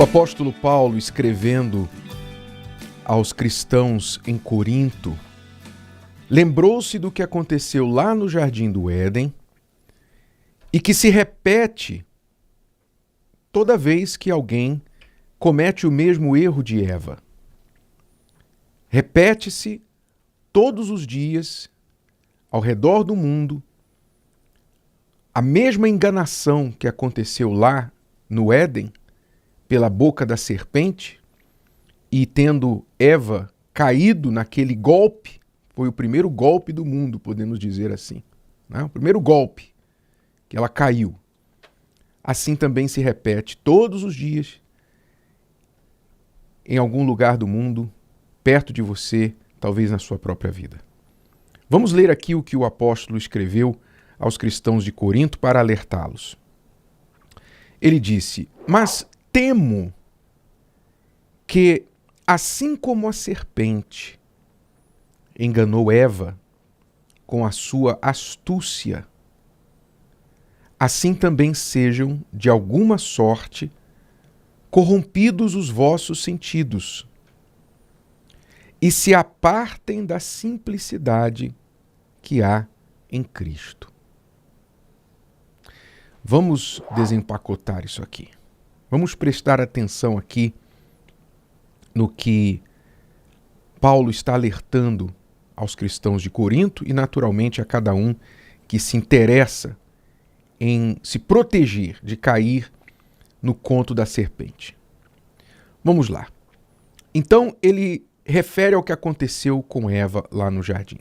O apóstolo Paulo, escrevendo aos cristãos em Corinto, lembrou-se do que aconteceu lá no Jardim do Éden e que se repete toda vez que alguém comete o mesmo erro de Eva. Repete-se todos os dias, ao redor do mundo, a mesma enganação que aconteceu lá no Éden, pela boca da serpente, e tendo Eva caído naquele golpe, foi o primeiro golpe do mundo, podemos dizer assim, né? O primeiro golpe que ela caiu. Assim também se repete todos os dias, em algum lugar do mundo, perto de você, talvez na sua própria vida. Vamos ler aqui o que o apóstolo escreveu aos cristãos de Corinto para alertá-los. Ele disse: "Mas temo que, assim como a serpente enganou Eva com a sua astúcia, assim também sejam, de alguma sorte, corrompidos os vossos sentidos, e se apartem da simplicidade que há em Cristo." Vamos desempacotar isso aqui. Vamos prestar atenção aqui no que Paulo está alertando aos cristãos de Corinto e, naturalmente, a cada um que se interessa em se proteger de cair no conto da serpente. Vamos lá. Então, ele refere ao que aconteceu com Eva lá no jardim.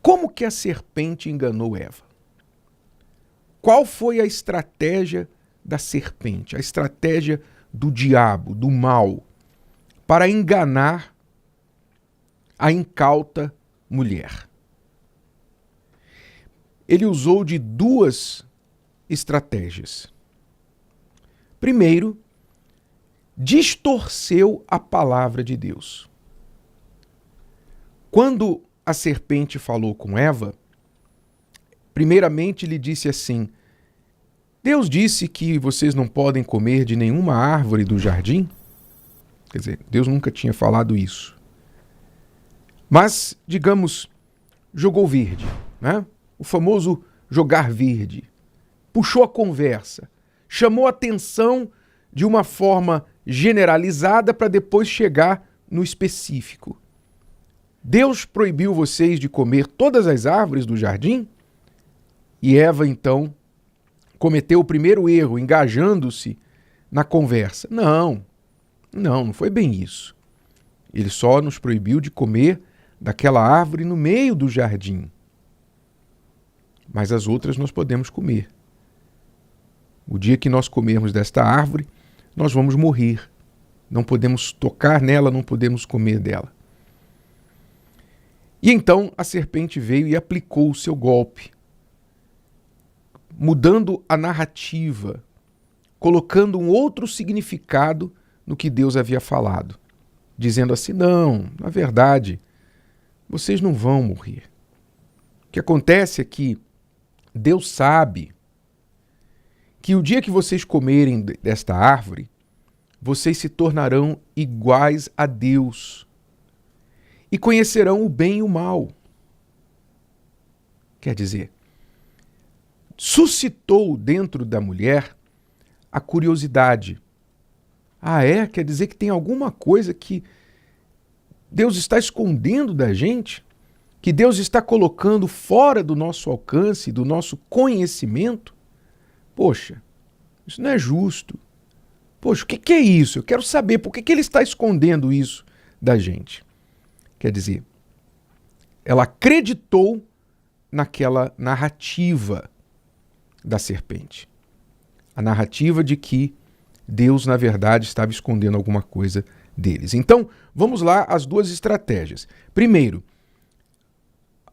Como que a serpente enganou Eva? Qual foi a estratégia da serpente, a estratégia do diabo, do mal, para enganar a incauta mulher? Ele usou de duas estratégias. Primeiro, distorceu a palavra de Deus. Quando a serpente falou com Eva, primeiramente lhe disse assim: Deus disse que vocês não podem comer de nenhuma árvore do jardim? Quer dizer, Deus nunca tinha falado isso. Mas, digamos, jogou verde, né? O famoso jogar verde. Puxou a conversa, chamou a atenção de uma forma generalizada para depois chegar no específico. Deus proibiu vocês de comer todas as árvores do jardim? E Eva, então, cometeu o primeiro erro, engajando-se na conversa. Não foi bem isso. Ele só nos proibiu de comer daquela árvore no meio do jardim. Mas as outras nós podemos comer. O dia que nós comermos desta árvore, nós vamos morrer. Não podemos tocar nela, não podemos comer dela. E então a serpente veio e aplicou o seu golpe, mudando a narrativa, colocando um outro significado no que Deus havia falado, dizendo assim: não, na verdade, vocês não vão morrer. O que acontece é que Deus sabe que o dia que vocês comerem desta árvore, vocês se tornarão iguais a Deus e conhecerão o bem e o mal. Quer dizer, suscitou dentro da mulher a curiosidade. Ah, é? Quer dizer que tem alguma coisa que Deus está escondendo da gente? Que Deus está colocando fora do nosso alcance, do nosso conhecimento? Poxa, isso não é justo. Poxa, o que é isso? Eu quero saber por que Ele está escondendo isso da gente. Quer dizer, ela acreditou naquela narrativa da serpente. A narrativa de que Deus, na verdade, estava escondendo alguma coisa deles. Então, vamos lá as duas estratégias. Primeiro,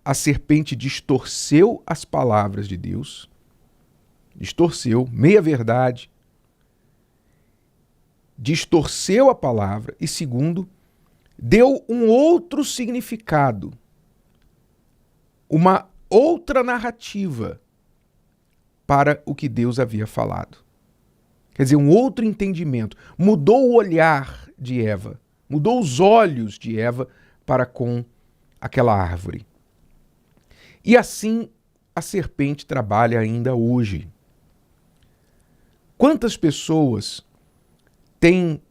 a serpente distorceu as palavras de Deus, distorceu, meia-verdade, distorceu a palavra. E segundo, deu um outro significado, uma outra narrativa para o que Deus havia falado. Quer dizer, um outro entendimento. Mudou o olhar de Eva, mudou os olhos de Eva para com aquela árvore. E assim a serpente trabalha ainda hoje. Quantas pessoas têm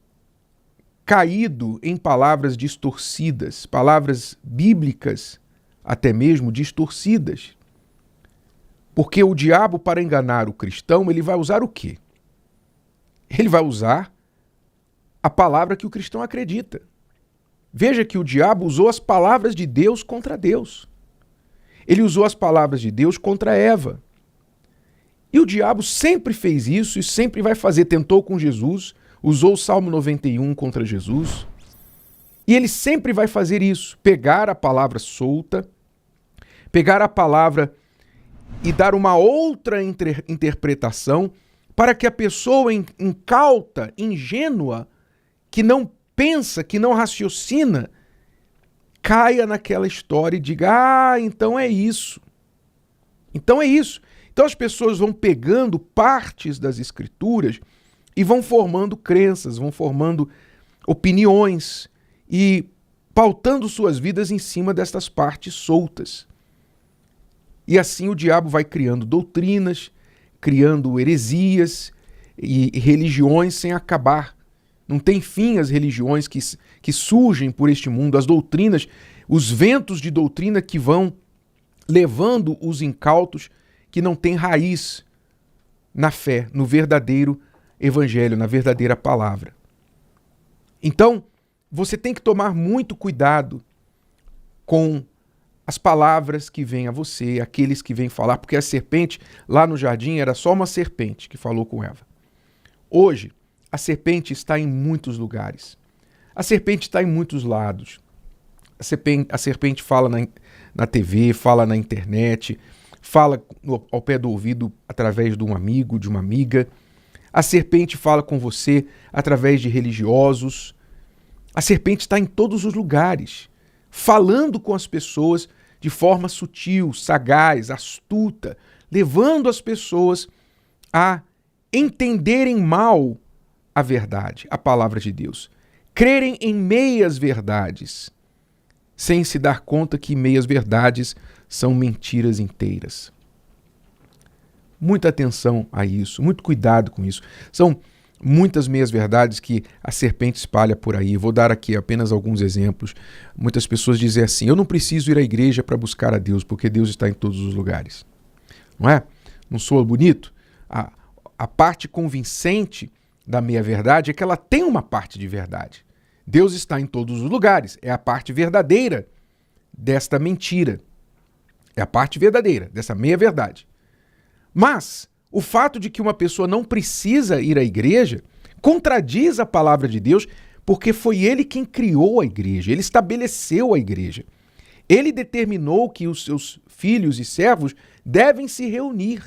caído em palavras distorcidas, palavras bíblicas até mesmo distorcidas? Porque o diabo, para enganar o cristão, ele vai usar o quê? Ele vai usar a palavra que o cristão acredita. Veja que o diabo usou as palavras de Deus contra Deus. Ele usou as palavras de Deus contra Eva. E o diabo sempre fez isso e sempre vai fazer. Tentou com Jesus, usou o Salmo 91 contra Jesus. E ele sempre vai fazer isso. Pegar a palavra solta, pegar a palavra e dar uma outra interpretação para que a pessoa incauta, ingênua, que não pensa, que não raciocina, caia naquela história e diga: ah, então é isso. Então é isso. Então as pessoas vão pegando partes das escrituras e vão formando crenças, vão formando opiniões e pautando suas vidas em cima destas partes soltas. E assim o diabo vai criando doutrinas, criando heresias e religiões sem acabar. Não tem fim as religiões que surgem por este mundo, as doutrinas, os ventos de doutrina que vão levando os incautos que não têm raiz na fé, no verdadeiro evangelho, na verdadeira palavra. Então, você tem que tomar muito cuidado com as palavras que vêm a você, aqueles que vêm falar, porque a serpente lá no jardim era só uma serpente que falou com Eva. Hoje, a serpente está em muitos lugares. A serpente está em muitos lados. A serpente fala na TV, fala na internet, fala ao pé do ouvido através de um amigo, de uma amiga. A serpente fala com você através de religiosos. A serpente está em todos os lugares, falando com as pessoas de forma sutil, sagaz, astuta, levando as pessoas a entenderem mal a verdade, a palavra de Deus. Crerem em meias verdades, sem se dar conta que meias verdades são mentiras inteiras. Muita atenção a isso, muito cuidado com isso. São muitas meias-verdades que a serpente espalha por aí. Vou dar aqui apenas alguns exemplos. Muitas pessoas dizem assim: eu não preciso ir à igreja para buscar a Deus, porque Deus está em todos os lugares. Não é? Não soa bonito? A parte convincente da meia-verdade é que ela tem uma parte de verdade. Deus está em todos os lugares. É a parte verdadeira desta mentira. É a parte verdadeira dessa meia-verdade. Mas o fato de que uma pessoa não precisa ir à igreja contradiz a palavra de Deus, porque foi ele quem criou a igreja, ele estabeleceu a igreja. Ele determinou que os seus filhos e servos devem se reunir.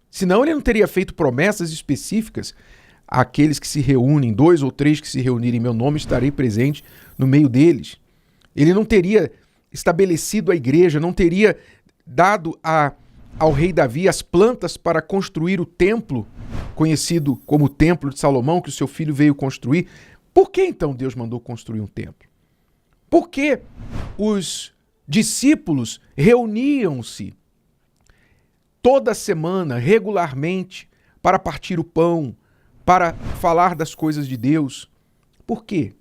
Senão ele não teria feito promessas específicas àqueles que se reúnem, 2 ou 3 que se reunirem em meu nome, estarei presente no meio deles. Ele não teria estabelecido a igreja, não teria dado ao rei Davi as plantas para construir o templo, conhecido como o Templo de Salomão, que o seu filho veio construir. Por que então Deus mandou construir um templo? Por que os discípulos reuniam-se toda semana, regularmente, para partir o pão, para falar das coisas de Deus? Por quê?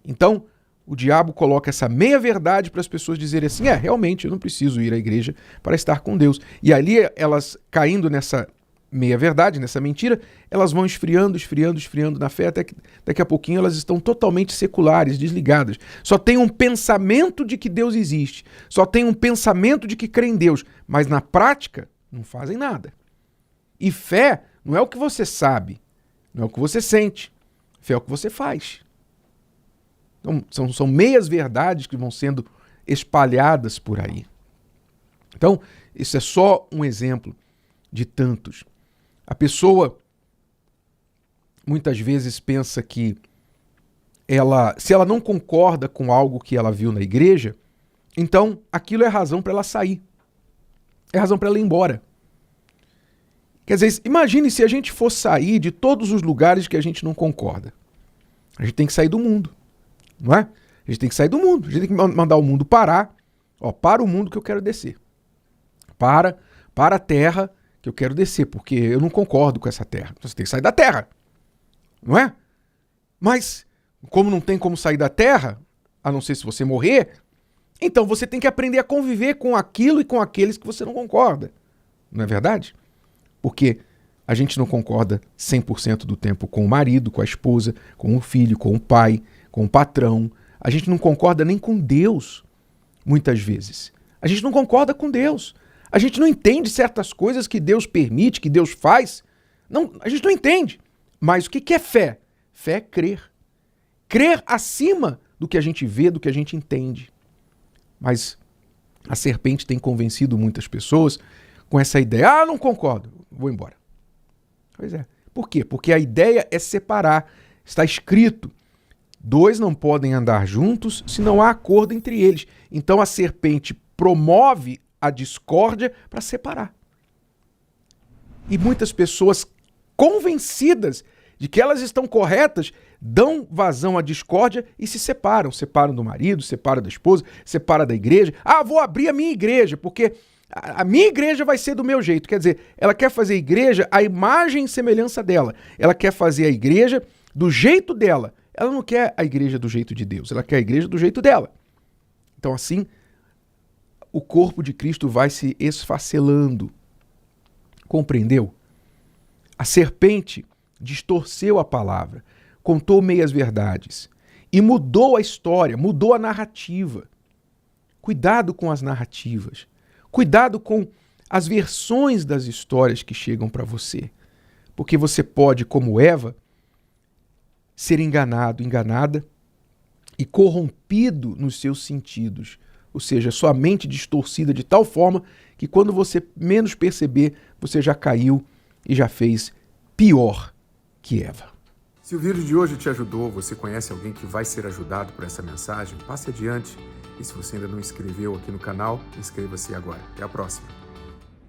Então, o diabo coloca essa meia-verdade para as pessoas dizerem assim: realmente, eu não preciso ir à igreja para estar com Deus. E ali, elas caindo nessa meia-verdade, nessa mentira, elas vão esfriando na fé, até que daqui a pouquinho elas estão totalmente seculares, desligadas. Só tem um pensamento de que Deus existe, só tem um pensamento de que crê em Deus, mas na prática não fazem nada. E fé não é o que você sabe, não é o que você sente, fé é o que você faz. Então, são meias-verdades que vão sendo espalhadas por aí. Então, isso é só um exemplo de tantos. A pessoa muitas vezes pensa que se ela não concorda com algo que ela viu na igreja, então aquilo é razão para ela sair. É razão para ela ir embora. Quer dizer, imagine se a gente for sair de todos os lugares que a gente não concorda. A gente tem que sair do mundo, não é? A gente tem que sair do mundo. A gente tem que mandar o mundo parar. Ó, para o mundo que eu quero descer. Para a terra que eu quero descer, porque eu não concordo com essa terra. Então você tem que sair da terra, não é? Mas, como não tem como sair da terra, a não ser se você morrer, então você tem que aprender a conviver com aquilo e com aqueles que você não concorda. Não é verdade? Porque a gente não concorda 100% do tempo com o marido, com a esposa, com o filho, com o pai, com o patrão. A gente não concorda nem com Deus, muitas vezes. A gente não concorda com Deus. A gente não entende certas coisas que Deus permite, que Deus faz. Não, a gente não entende. Mas o que é fé? Fé é crer. Crer acima do que a gente vê, do que a gente entende. Mas a serpente tem convencido muitas pessoas com essa ideia. Ah, não concordo, vou embora. Pois é. Por quê? Porque a ideia é separar. Está escrito, 2 não podem andar juntos se não há acordo entre eles. Então a serpente promove a discórdia para separar. E muitas pessoas convencidas de que elas estão corretas, dão vazão à discórdia e se separam. Separam do marido, separam da esposa, separam da igreja. Ah, vou abrir a minha igreja, porque a minha igreja vai ser do meu jeito. Quer dizer, ela quer fazer a igreja à imagem e semelhança dela. Ela quer fazer a igreja do jeito dela. Ela não quer a igreja do jeito de Deus, ela quer a igreja do jeito dela. Então assim, o corpo de Cristo vai se esfacelando. Compreendeu? A serpente distorceu a palavra, contou meias verdades e mudou a história, mudou a narrativa. Cuidado com as narrativas. Cuidado com as versões das histórias que chegam para você. Porque você pode, como Eva, ser enganado, enganada e corrompido nos seus sentidos. Ou seja, sua mente distorcida de tal forma que quando você menos perceber, você já caiu e já fez pior que Eva. Se o vídeo de hoje te ajudou, você conhece alguém que vai ser ajudado por essa mensagem, passe adiante. E se você ainda não inscreveu aqui no canal, inscreva-se agora. Até a próxima.